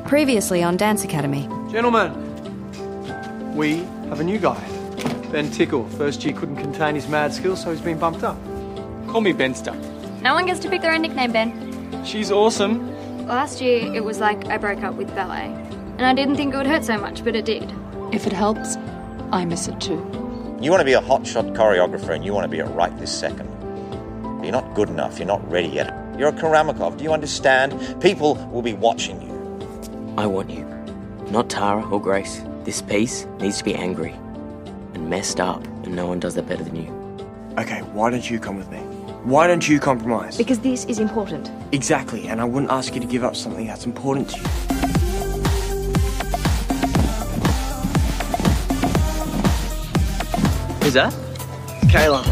Previously on Dance Academy. Gentlemen, we have a new guy. Ben Tickle. First year couldn't contain his mad skills, so he's been bumped up. Call me Benster. No one gets to pick their own nickname, Ben. She's awesome. Last year, it was like I broke up with ballet. And I didn't think it would hurt so much, but it did. If it helps, I miss it too. You want to be a hotshot choreographer and you want to be it right this second. But you're not good enough, you're not ready yet. You're a Karamakov, do you understand? People will be watching you. I want you, not Tara or Grace. This piece needs to be angry and messed up, and no one does that better than you. Okay, why don't you come with me? Why don't you compromise? Because this is important. Exactly, and I wouldn't ask you to give up something that's important to you. Who's that? It's Kayla,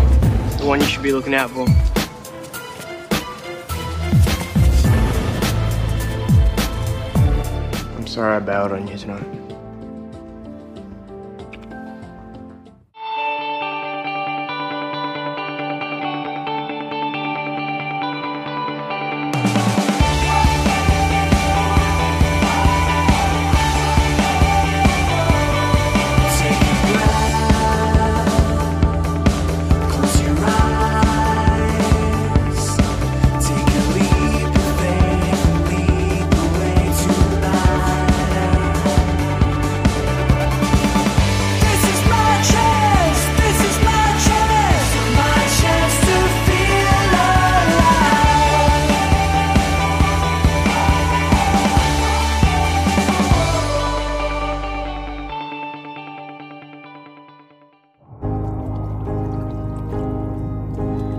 the one you should be looking out for. I'm sorry I bailed on you tonight.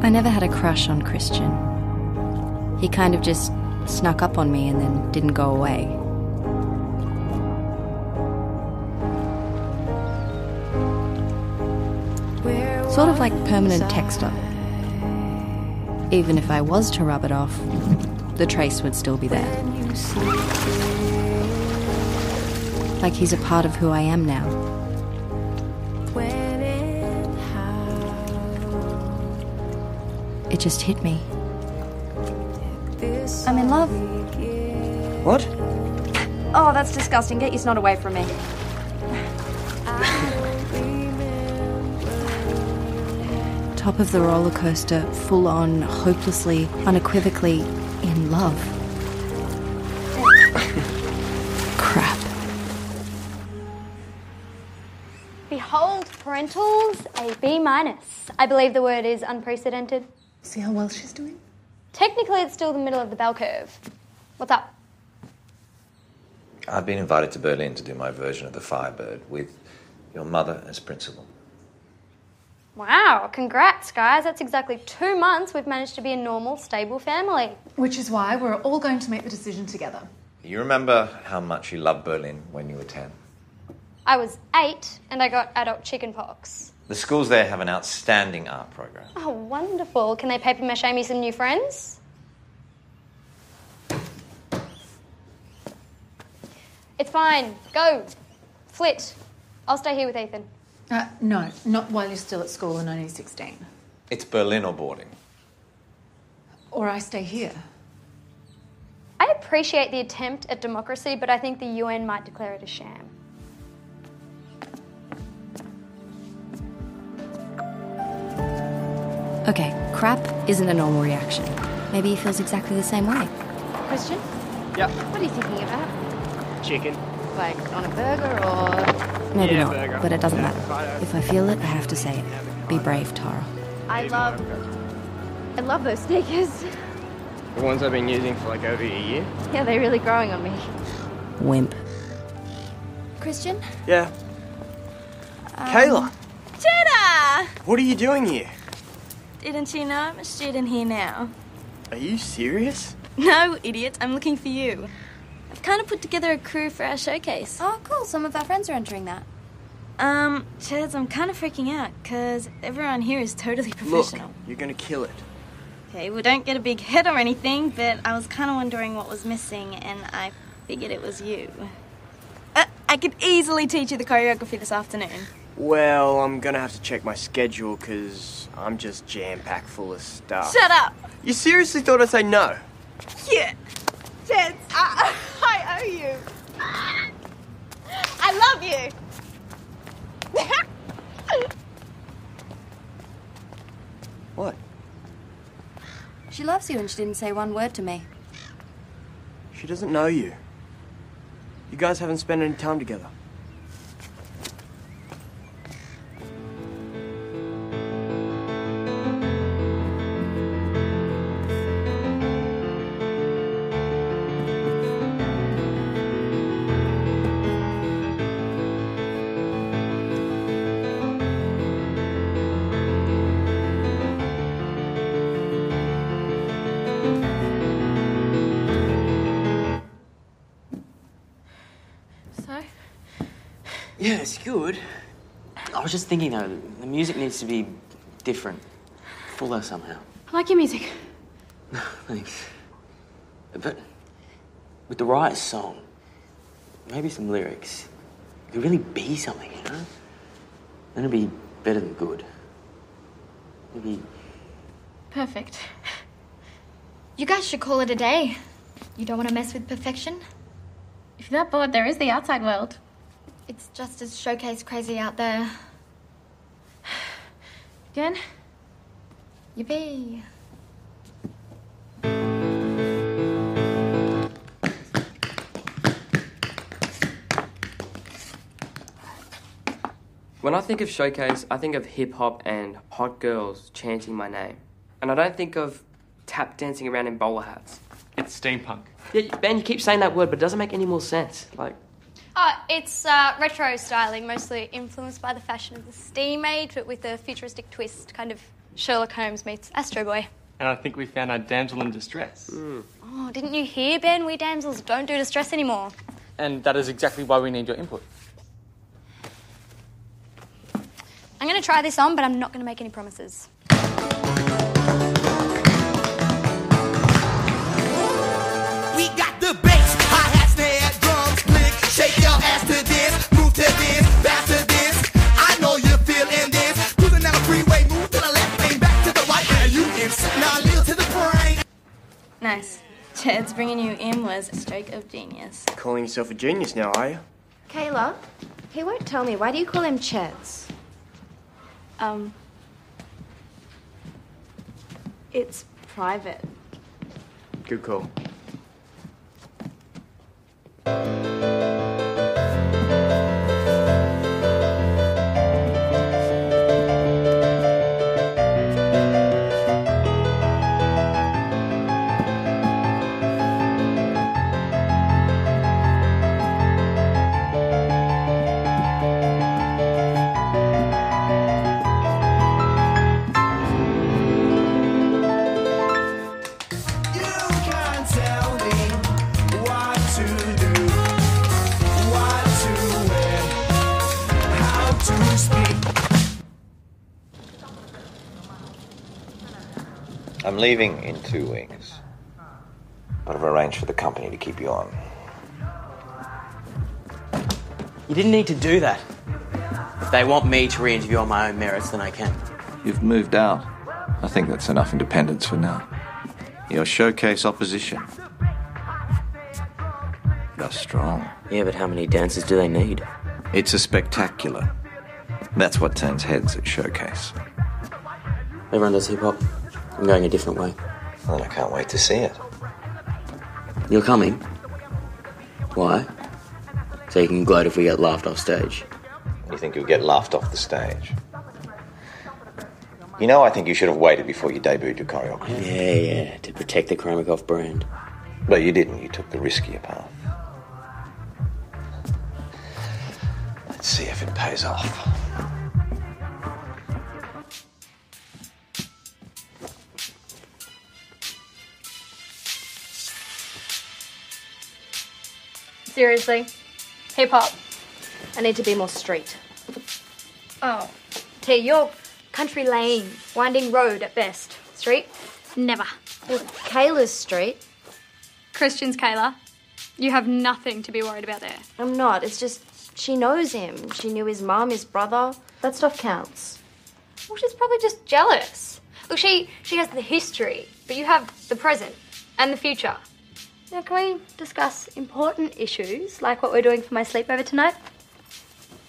I never had a crush on Christian. He kind of just snuck up on me and then didn't go away. Sort of like permanent texture. Even if I was to rub it off, the trace would still be there. Like he's a part of who I am now. It just hit me. I'm in love. What? Oh, that's disgusting. Get your snot away from me. Top of the roller coaster, full on, hopelessly, unequivocally in love. Crap. Behold, parentals, a B-. I believe the word is unprecedented. See how well she's doing? Technically, it's still the middle of the bell curve. What's up? I've been invited to Berlin to do my version of the Firebird with your mother as principal. Wow, congrats, guys. That's exactly 2 months we've managed to be a normal, stable family. Which is why we're all going to make the decision together. You remember how much you loved Berlin when you were 10? I was 8 and I got adult chickenpox. The schools there have an outstanding art program. Oh, wonderful. Can they paper mache me some new friends? It's fine. Go. Flit. I'll stay here with Ethan. No, not while you're still at school and only 16. It's Berlin or boarding. Or I stay here. I appreciate the attempt at democracy, but I think the UN might declare it a sham. Okay, crap isn't a normal reaction. Maybe he feels exactly the same way. Christian? Yep. What are you thinking about? Chicken. Like on a burger or... Maybe Yeah, not, burger. but it doesn't Yeah, matter. righto. If I feel it, I have to say it. Be brave, Tara. I love those sneakers. The ones I've been using for like over a year. Yeah, they're really growing on me. Wimp. Christian? Yeah. Kayla, Jenna! what are you doing here? Didn't you know I'm a student here now? Are you serious? No, idiot. I'm looking for you. I've kind of put together a crew for our showcase. Oh, cool. Some of our friends are entering that. Chaz, I'm kind of freaking out because everyone here is totally Look, professional. you're gonna kill it. Okay, well, don't get a big head or anything, but I was kind of wondering what was missing, and I figured it was you. I could easily teach you the choreography this afternoon. Well, I'm gonna have to check my schedule because I'm just jam-packed full of stuff. Shut up! You seriously thought I'd say no? Yeah. Chaz, I owe you. loves you and she didn't say one word to me. She doesn't know you. You guys haven't spent any time together. Yeah, it's good. I was just thinking, though, the music needs to be different. Fuller somehow. I like your music. Thanks. But with the right song, maybe some lyrics, it could really be something, you know? Then it'd be better than good. Maybe... Perfect. You guys should call it a day. You don't want to mess with perfection? If you're that bored, there is the outside world. It's just as showcase crazy out there. Again? Yippee. When I think of showcase, I think of hip-hop and hot girls chanting my name. And I don't think of tap dancing around in bowler hats. It's steampunk. Yeah, Ben, you keep saying that word, but it doesn't make any more sense. Like... It's retro styling, mostly influenced by the fashion of the steam age, but with a futuristic twist, kind of Sherlock Holmes meets Astro Boy. And I think we found our damsel in distress. Oh, didn't you hear, Ben? We damsels don't do distress anymore. And that is exactly why we need your input. I'm going to try this on, but I'm not going to make any promises. We got the bass, hi-hat, snare, drums, click, shake your ass to this, move to this, bounce to this. I know you're feeling this. Cruising down the freeway, move to the left, bang back to the right, and you insert now little to the brain. Nice. Chad's bringing you in was a stroke of genius. Calling yourself a genius now, are you? Kayla, he won't tell me. Why do you call him Cheds? It's private. Good call. I'm leaving in 2 weeks, but I've arranged for the company to keep you on. You didn't need to do that. If they want me to re-interview on my own merits, then I can. You've moved out. I think that's enough independence for now. Your showcase opposition. You're strong. Yeah, but how many dancers do they need? It's a spectacular. That's what turns heads at showcase. Everyone does hip-hop. I'm going a different way. Well, I can't wait to see it. You're coming? Why? So you can gloat if we get laughed off stage. You think you'll get laughed off the stage? You know, I think you should have waited before you debuted your choreography. Yeah, to protect the Kramakov brand. But you didn't. You took the riskier path. Let's see if it pays off. Seriously? Hip-hop. I need to be more street. Oh. T, you're country lane, winding road at best. Street? Never. Well, Kayla's street. Christian's Kayla. You have nothing to be worried about there. I'm not. It's just she knows him. She knew his mum, his brother. That stuff counts. Well, she's probably just jealous. Look, she has the history, but you have the present and the future. Now, can we discuss important issues, like what we're doing for my sleepover tonight?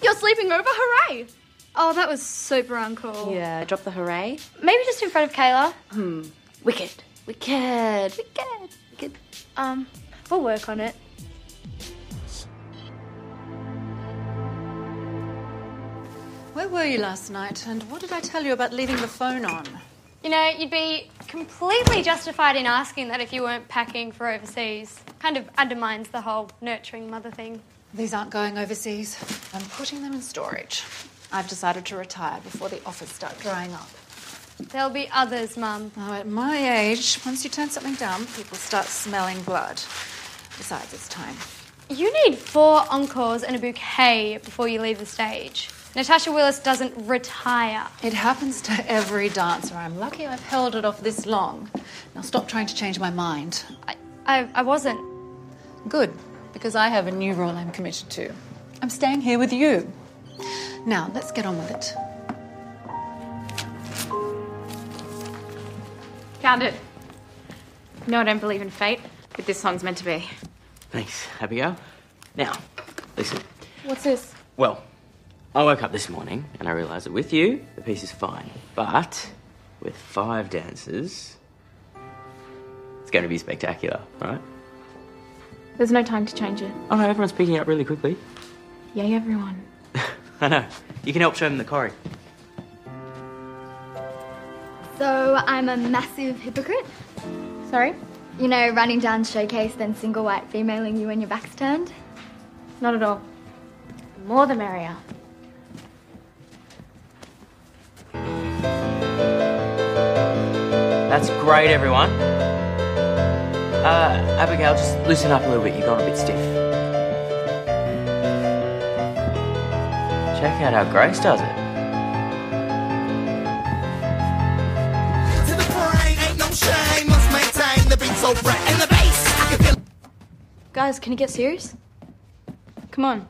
You're sleeping over? Hooray! Oh, that was super uncool. Yeah, drop the hooray. Maybe just in front of Kayla. Wicked. Wicked. We'll work on it. Where were you last night, and what did I tell you about leaving the phone on? You know, you'd be completely justified in asking that if you weren't packing for overseas. Kind of undermines the whole nurturing mother thing. These aren't going overseas. I'm putting them in storage. I've decided to retire before the offers start drying up. There'll be others, Mum. Oh, at my age, once you turn something down, people start smelling blood. Besides, it's time. You need 4 encores and a bouquet before you leave the stage. Natasha Willis doesn't retire. It happens to every dancer. I'm lucky I've held it off this long. Now stop trying to change my mind. I wasn't. Good, because I have a new role I'm committed to. I'm staying here with you. Now, let's get on with it. Found it. No, I don't believe in fate, but this song's meant to be. Thanks, Abigail. Now, listen. What's this? Well, I woke up this morning and I realised that with you, the piece is fine. But with 5 dancers, it's going to be spectacular, right? There's no time to change it. Oh no, everyone's picking up really quickly. Yay, everyone. I know. You can help show them the choreo. So I'm a massive hypocrite? Sorry? You know, running down showcase, then single white femaling you when your back's turned? Not at all. The more the merrier. That's great, everyone. Abigail, just loosen up a little bit. You've gone a bit stiff. Check out how Grace does it. To the brain, ain't no shame. Must maintain the beat so bright and the bass. I can feel. Guys, can you get serious? Come on.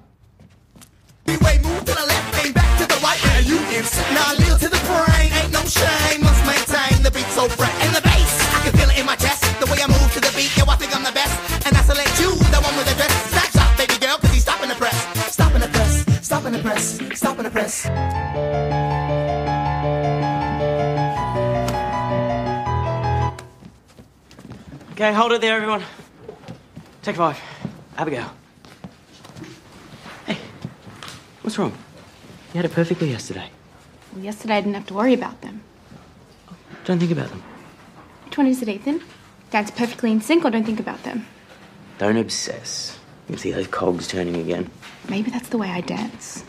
Way move to the left, aim back to the right. Where you inside? Now little to the brain, ain't no shame. Must maintain the beat so bright and the bass. I can feel it in my chest. The way I move to the beat, yo, I think I'm the best. And I select you, the one with the dress. Stack shot, baby girl, cause he's stopping the press. Stopping the press, stopping the press, stopping the press. Okay, hold it there, everyone. Take 5. Abigail. Hey, what's wrong? You had it perfectly yesterday. Well, yesterday I didn't have to worry about them. Don't think about them. Which one is it, Ethan? Dance perfectly in sync or don't think about them? Don't obsess. You can see those cogs turning again. Maybe that's the way I dance.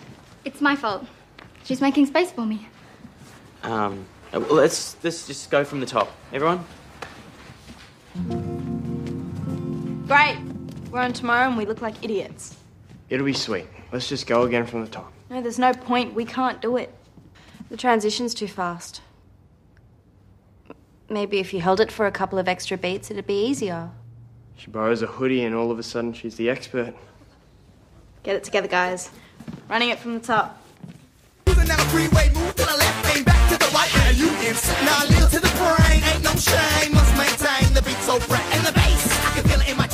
It's my fault. She's making space for me. Well, let's just go from the top. Everyone? Great. We're on tomorrow and we look like idiots. It'll be sweet. Let's just go again from the top. No, there's no point. We can't do it. The transition's too fast. Maybe if you held it for a couple of extra beats, it'd be easier. She borrows a hoodie and all of a sudden she's the expert. Get it together, guys. Running it from the top. Cruising down the freeway, move to the left, aim back to the right. Where you inside? Now little to the brain, ain't no shame. Must maintain the beat so bright and the bass. I can feel it in my.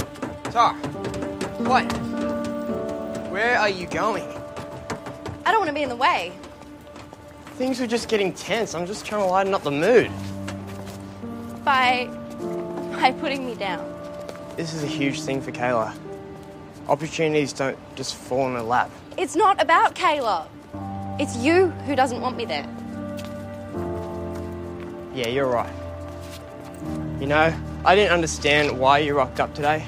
Tar, what? Where are you going? I don't want to be in the way. Things were just getting tense. I'm just trying to lighten up the mood. By putting me down. This is a huge thing for Kayla. Opportunities don't just fall in her lap. It's not about Kayla. It's you who doesn't want me there. Yeah, you're right. You know, I didn't understand why you rocked up today.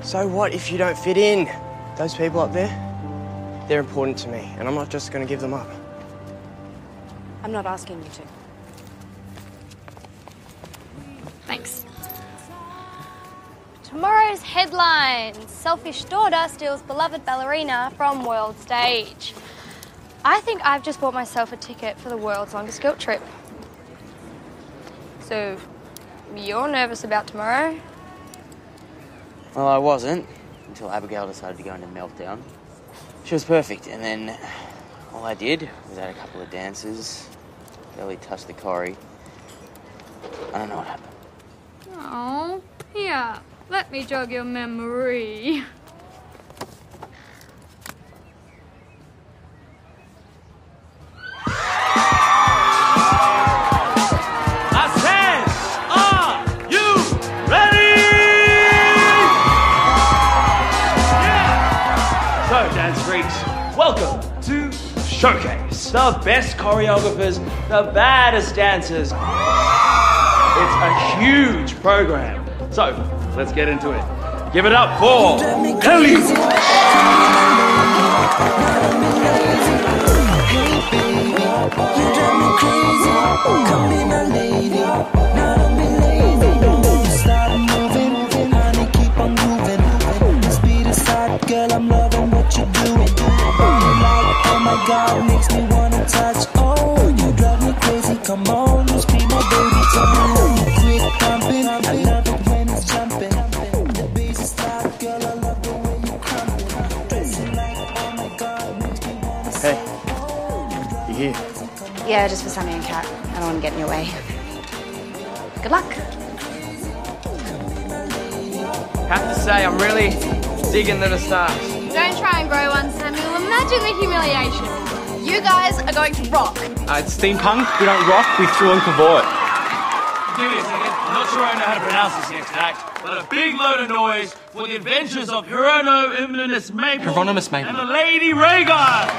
So what if you don't fit in? Those people up there, they're important to me, and I'm not just going to give them up. I'm not asking you to. Thanks. Tomorrow's headline: selfish daughter steals beloved ballerina from world stage. I think I've just bought myself a ticket for the world's longest guilt trip. So, you're nervous about tomorrow? Well, I wasn't, until Abigail decided to go into meltdown. She was perfect, and then all I did was add a couple of dances, barely touched the choreo. I don't know what happened. Oh, here, let me jog your memory. I said, are you dance freaks. Welcome to Showcase. The best choreographers, the baddest dancers. It's a huge program. So, let's get into it. Give it up for Ellie. Girl, I'm loving what you're doing. Oh my God, makes me wanna touch. Oh, you drive me crazy. Come on, just be my baby. Tell me how you quit pumping. I love it when it's jumping. The bass is loud, girl. I love the way you crumping. Dressing like, oh my God, makes me wanna say. Hey, you here? Yeah, just for Sammy and Kat. I don't want to get in your way. Good luck. Have to say, I'm really digging the stars. Don't try and grow one, Samuel. Imagine the humiliation. You guys are going to rock. It's steampunk. We don't rock, we thrill and cavort. Give me a second. I'm not sure I know how to pronounce this next act, but a big load of noise for the adventures of Hieronymus Maple Hieronymus Maple. and the Lady Rhaegar.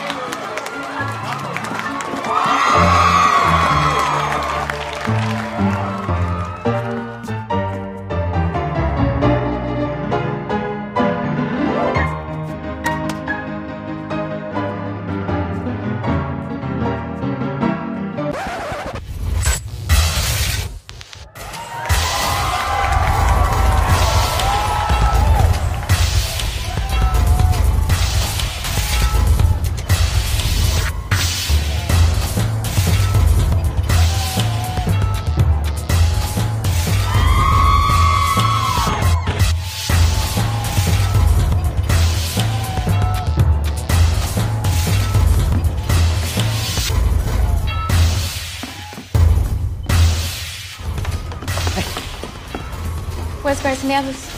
Where's Grace and the others?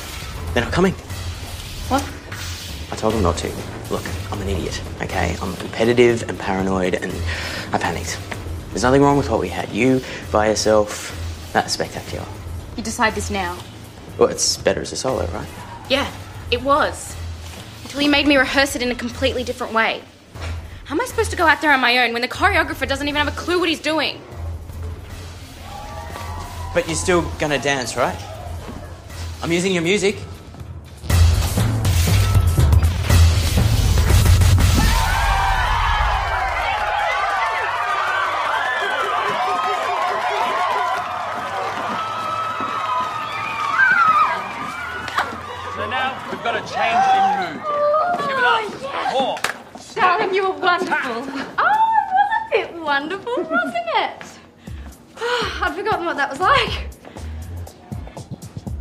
They're not coming. What? I told them not to. Look, I'm an idiot, okay? I'm competitive and paranoid and I panicked. There's nothing wrong with what we had. You, by yourself, that's spectacular. You decide this now. Well, it's better as a solo, right? Yeah, it was. Until you made me rehearse it in a completely different way. How am I supposed to go out there on my own when the choreographer doesn't even have a clue what he's doing? But you're still gonna dance, right? I'm using your music. So now we've got a change in mood. Give it up. More. Darling, you were wonderful. Oh, it was a bit wonderful, wasn't it? I'd forgotten what that was like.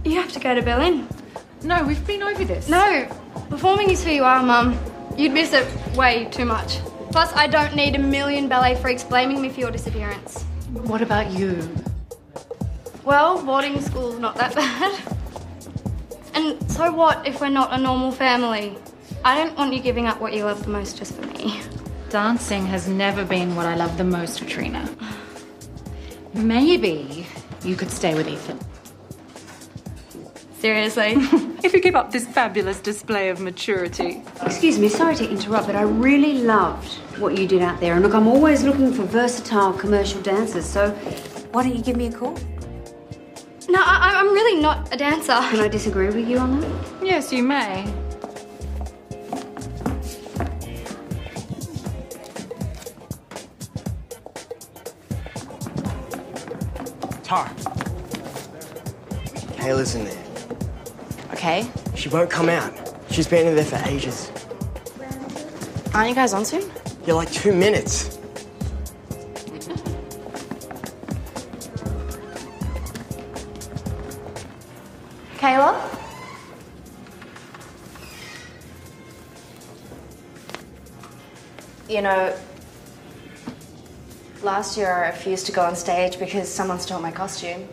You have to go to Berlin. No, we've been over this. No, performing is who you are, Mum. You'd miss it way too much. Plus, I don't need a million ballet freaks blaming me for your disappearance. What about you? Well, boarding school's not that bad. And so what if we're not a normal family? I don't want you giving up what you love the most just for me. Dancing has never been what I love the most, Katrina. Maybe you could stay with Ethan. Seriously? If you keep up this fabulous display of maturity. Excuse me, sorry to interrupt, but I really loved what you did out there. And look, I'm always looking for versatile commercial dancers, so why don't you give me a call? No, I'm really not a dancer. Can I disagree with you on that? Yes, you may. Tara. Kayla's in there. Okay. She won't come out. She's been in there for ages. Aren't you guys on soon? You're like 2 minutes. Kayla? You know, last year I refused to go on stage because someone stole my costume.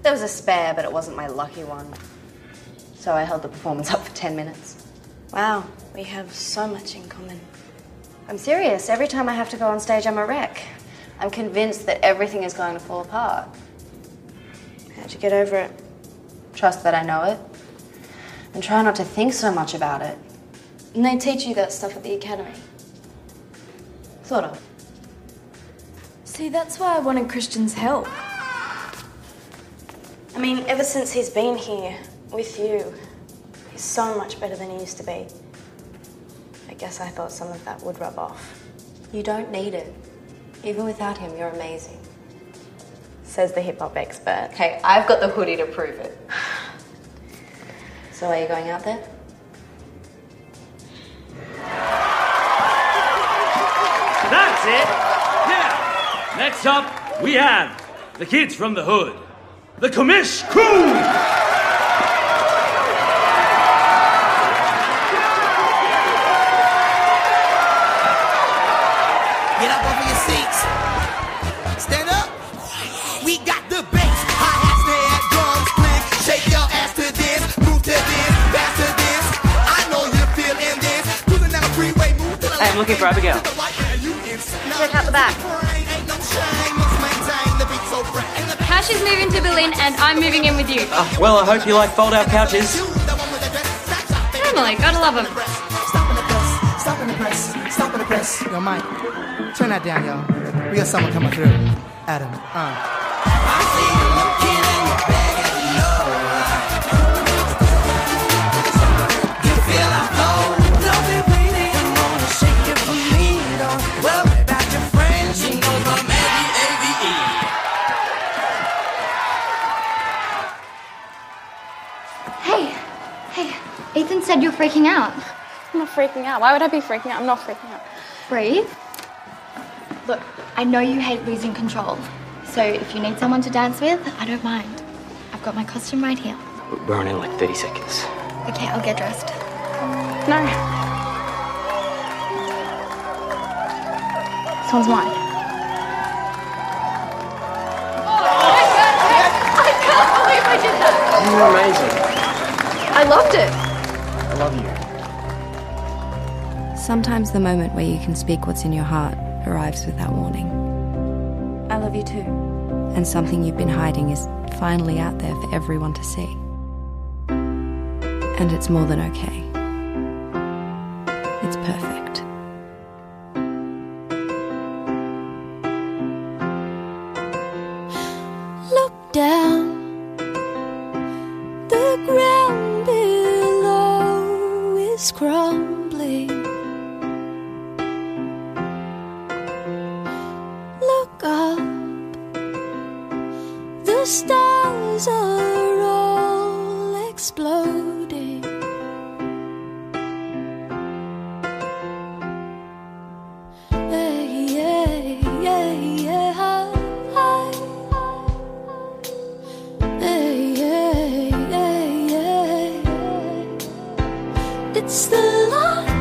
There was a spare, but it wasn't my lucky one. So I held the performance up for 10 minutes. Wow, we have so much in common. I'm serious. Every time I have to go on stage, I'm a wreck. I'm convinced that everything is going to fall apart. How'd you get over it? Trust that I know it. And try not to think so much about it. And they teach you that stuff at the Academy. Sort of. See, that's why I wanted Christian's help. I mean, ever since he's been here with you, he's so much better than he used to be. I guess I thought some of that would rub off. You don't need it. Even without him, you're amazing. Says the hip-hop expert. Hey, I've got the hoodie to prove it. So are you going out there? That's it. Yeah. Next up, we have the kids from the hood, the Commish Crew. Get up off of your seats. Stand up. We got the bass, hi-hat, snare, drums, click. Shake your ass to this, move to this, back to this. I know you're feeling this. Cruising down the freeway, move to the Hey, I'm looking for Abigail. Check out the back. Cash is moving to Berlin and I'm moving in with you. Well, I hope you like fold-out couches. Family, gotta love them. Stop in the press, stop in the press, stop in the press. Yo, Mike, turn that down, yo. We got someone coming through. Adam, I see you looking in your bag and you know you feel like flow. Don't be waiting, I'm gonna shake it for me. Don't worry about your friends, she knows I'm A-V-A-V-E. Hey, Ethan said you're freaking out. I'm not freaking out. Why would I be freaking out? I'm not freaking out. Breathe. Look, I know you hate losing control. So if you need someone to dance with, I don't mind. I've got my costume right here. We're on in like 30 seconds. Okay, I'll get dressed. No. This one's mine. I can't believe I did that. You were amazing. I loved it. I love you. Sometimes the moment where you can speak what's in your heart arrives without warning. I love you too. And something you've been hiding is finally out there for everyone to see. And it's more than okay. It's perfect. Look down, the ground below is crumbling. Look up, the stars are all exploding. Hey, yeah, yeah, yeah. Hey, yeah, yeah, yeah. It's the light.